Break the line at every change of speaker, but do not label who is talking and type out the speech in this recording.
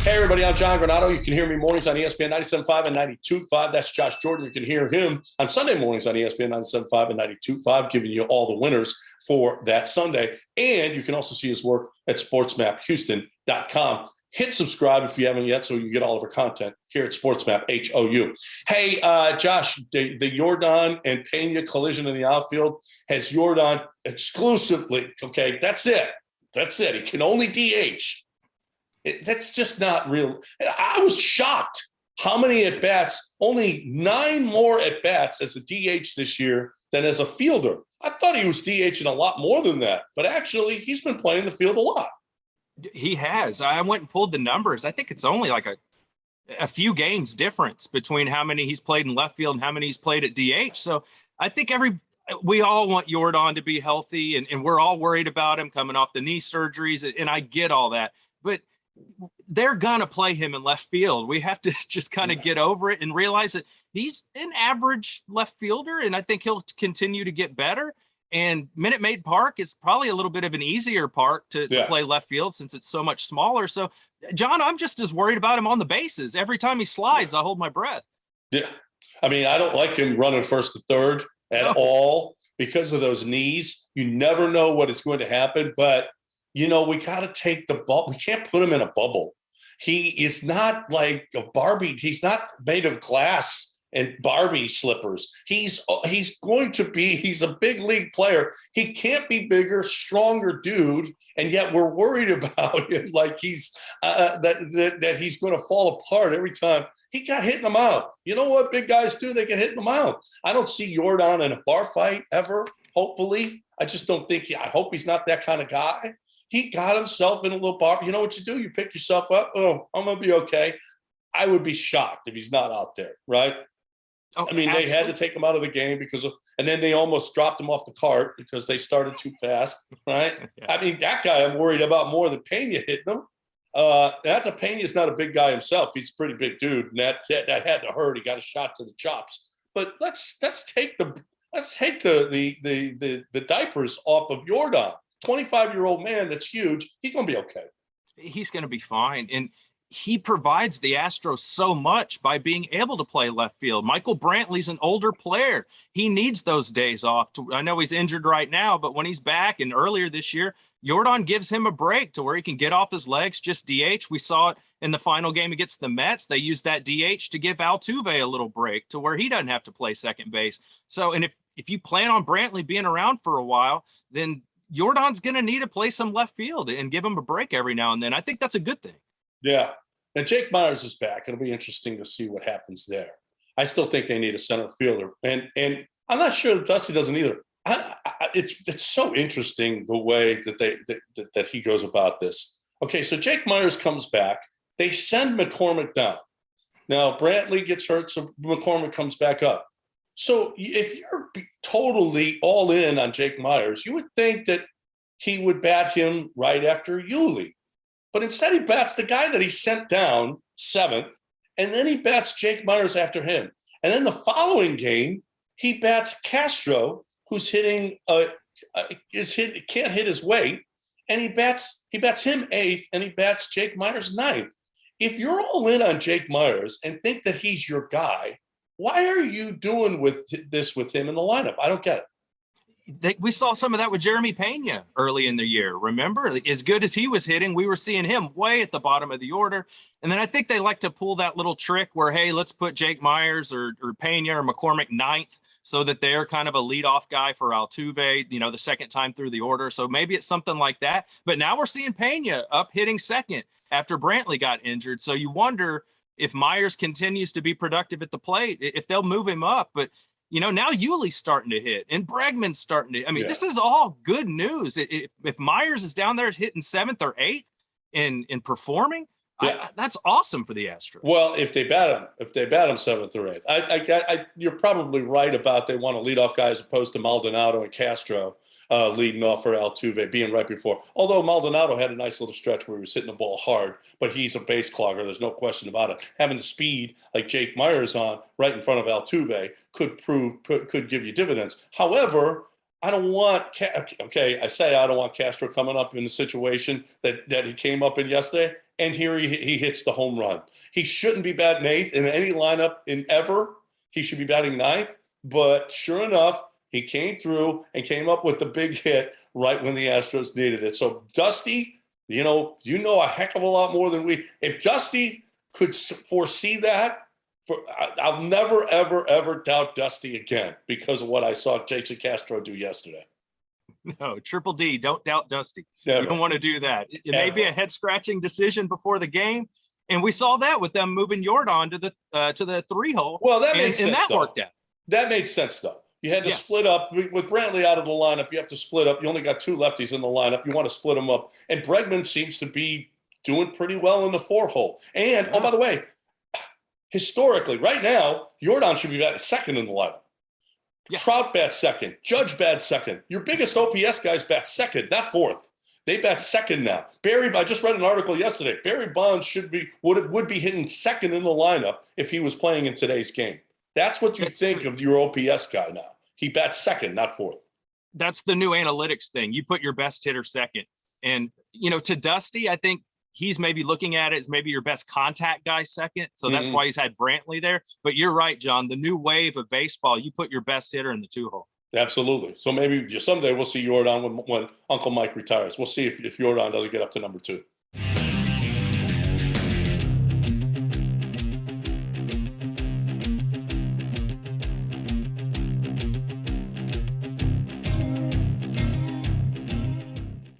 Hey, everybody, I'm John Granado. You can hear me mornings on ESPN 97.5 and 92.5. That's Josh Jordan. You can hear him on Sunday mornings on ESPN 97.5 and 92.5, giving you all the winners for that Sunday. And you can also see his work at sportsmaphouston.com. Hit subscribe if you haven't yet so you get all of our content here at SportsMap HOU. Hey, Josh, the Yordan and Pena collision in the outfield has Yordan exclusively. Okay, that's it. That's it. He can only DH. That's just not real. I was shocked how many at-bats, only 9 more at-bats as a DH this year than as a fielder. I thought he was DHing a lot more than that, but actually he's been playing the field a lot.
He has. I went and pulled the numbers. I think it's only like a few games difference between how many he's played in left field and how many he's played at DH. So I think we all want Yordan to be healthy, and we're all worried about him coming off the knee surgeries, and I get all that. But they're going to play him in left field. We have to just kind of get over it and realize that he's an average left fielder, and I think he'll continue to get better. And Minute Maid Park is probably a little bit of an easier park to play left field since it's so much smaller. So, John, I'm just as worried about him on the bases. Every time he slides, I hold my breath.
Yeah. I mean, I don't like him running first to third at all because of those knees. You never know what is going to happen, but you know, we got to take the ball. We can't put him in a bubble. He is not like a Barbie. He's not made of glass and Barbie slippers. He's a big league player. He can't be bigger, stronger dude. And yet we're worried about him like he's that he's going to fall apart every time. He got hit in the mouth. You know what big guys do? They get hit in the mouth. I don't see Yordan in a bar fight ever, hopefully. I just don't think I hope he's not that kind of guy. He got himself in a little bar. You know what you do? You pick yourself up. Oh, I'm going to be okay. I would be shocked if he's not out there, right?
Oh,
I mean, absolutely. They had to take him out of the game and then they almost dropped him off the cart because they started too fast, right? Yeah. I mean, that guy I'm worried about more than Pena hitting him. Pena's not a big guy himself. He's a pretty big dude, and that had to hurt. He got a shot to the chops. But let's take the diapers off of Yordan. 25-year-old man that's huge. He's going to be okay.
He's going to be fine. And he provides the Astros so much by being able to play left field. Michael Brantley's an older player. He needs those days off. I know he's injured right now, but when he's back and earlier this year, Yordan gives him a break to where he can get off his legs, just DH. We saw it in the final game against the Mets. They used that DH to give Altuve a little break to where he doesn't have to play second base. So, and if you plan on Brantley being around for a while, then Yordan's going to need to play some left field and give him a break every now and then. I think that's a good thing.
Yeah. And Jake Myers is back. It'll be interesting to see what happens there. I still think they need a center fielder. And I'm not sure that Dusty doesn't either. It's so interesting the way that he goes about this. Okay, so Jake Myers comes back. They send McCormick down. Now, Brantley gets hurt, so McCormick comes back up. So if you're totally all in on Jake Myers, you would think that he would bat him right after Yuli. But instead he bats the guy that he sent down 7th, and then he bats Jake Myers after him. And then the following game, he bats Castro, who's can't hit his weight, and he bats him 8th, and he bats Jake Myers 9th. If you're all in on Jake Myers and think that he's your guy, why are you doing with him in the lineup? I don't get it.
We saw some of that with Jeremy Pena early in the year. Remember, as good as he was hitting, we were seeing him way at the bottom of the order. And then I think they like to pull that little trick where, hey, let's put Jake Myers or Pena or McCormick 9th so that they're kind of a leadoff guy for Altuve, the second time through the order. So maybe it's something like that. But now we're seeing Pena up hitting second after Brantley got injured. So you wonder if Myers continues to be productive at the plate, if they'll move him up. But, now Yuli's starting to hit and Bregman's starting to. This is all good news. If Myers is down there hitting 7th or 8th and performing, that's awesome for the Astros.
Well, if they bat him 7th or 8th, you're probably right about they want to lead off guy as opposed to Maldonado and Castro leading off for Altuve, being right before. Although Maldonado had a nice little stretch where he was hitting the ball hard, but he's a base clogger. There's no question about it. Having the speed like Jake Myers on right in front of Altuve could give you dividends. However, I don't want I don't want Castro coming up in the situation that he came up in yesterday. and here he hits the home run. He shouldn't be batting eighth in any lineup in ever. He should be batting ninth. But sure enough, he came through and came up with the big hit right when the Astros needed it. So Dusty, you know a heck of a lot more than we. If Dusty could foresee that, I'll never, ever, ever doubt Dusty again because of what I saw Jason Castro do yesterday.
No, Triple D, don't doubt Dusty.
Never.
You don't want to do that. It may be a head-scratching decision before the game, and we saw that with them moving Yordan to the 3-hole.
Well, that makes sense.
And that
though.
worked out.
That made sense, though. You had to split up. With Brantley out of the lineup, you have to split up. You only got 2 lefties in the lineup. You want to split them up. And Bregman seems to be doing pretty well in the 4-hole. And, oh, by the way, historically, right now, Yordan should be batting second in the lineup. Yeah. Trout bats second. Judge bats second. Your biggest OPS guys bat second, not fourth. They bat second now. I just read an article yesterday. Barry Bonds would be hitting second in the lineup if he was playing in today's game. That's what you think of your OPS guy now. He bats second, not fourth.
That's the new analytics thing. You put your best hitter second. And, to Dusty, I think he's maybe looking at it as maybe your best contact guy second. So that's why he's had Brantley there. But you're right, John. The new wave of baseball, you put your best hitter in the 2-hole.
Absolutely. So maybe someday we'll see Yordan when Uncle Mike retires. We'll see if Yordan doesn't get up to number 2.